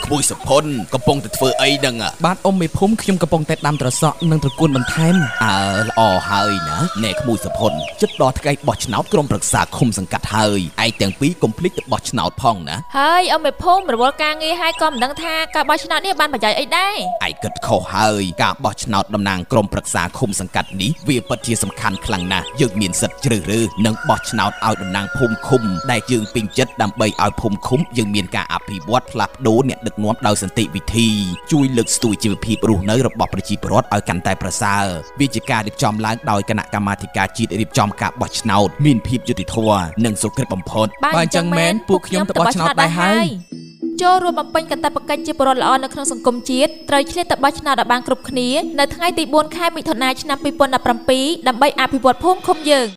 ក្មួយសុផុនកំពុងតែធ្វើអីហ្នឹងបាទអ៊ំមេភូមិខ្ញុំកំពុងតែដាំត្រសក់និងត្រកួនបន្ថែមល្អហើយណាណែក្មួយសុផុនចិត្តដល់ថ្ងៃបោះឆ្នោតក្រុមប្រឹក្សាឃុំសង្កាត់ហើយឯងទាំងពីរកុំភ្លេចទៅបោះឆ្នោតផងណាហើយអ៊ំមេភូមិរវល់ការងារហើយក៏មិនដឹងថាការបោះឆ្នោតនេះបានប្រយោជន៍អីដែរឯងគិតខុសហើយការបោះឆ្នោតតំណាងក្រុមប្រឹក្សាឃុំសង្កាត់នេះវាពិតជាសំខាន់ខ្លាំងណាស់យើងមានសិទ្ធិជ្រើសរើសនិងបោះឆ្នោតឲ្យតំណាងភូមិឃុំដែលយើងពេញចិត្តដើម្បីឲ្យភូមិឃុំយើងមានការអភិវឌ្ឍផ្លាស់ប្ដូរអ្នកដឹកនាំដោយសន្តិវិធីជួយលើកស្ទួយជីវភាពរស់នៅរបស់ប្រជាពលរដ្ឋឲ្យកាន់តែប្រសើរវាជាការរៀបចំឡើងដោយគណៈកម្មាធិការជាតិរៀបចំការបោះឆ្នោតមានភាពយុត្តិធម៌និងសុក្រិតបំផុតបើអញ្ចឹងមែនពួកខ្ញុំទៅបោះឆ្នោតដែរហើយចូលរួមបំពេញកាតព្វកិច្ចជាពលរដ្ឋល្អនៅក្នុងសង្គមជាតិត្រូវឆ្លៀតទៅបោះឆ្នោតឲ្យបានគ្រប់គ្នានៅថ្ងៃទី4 ខែមិថុនាឆ្នាំ2017ដើម្បីអភិវឌ្ឍភូមិឃុំយើង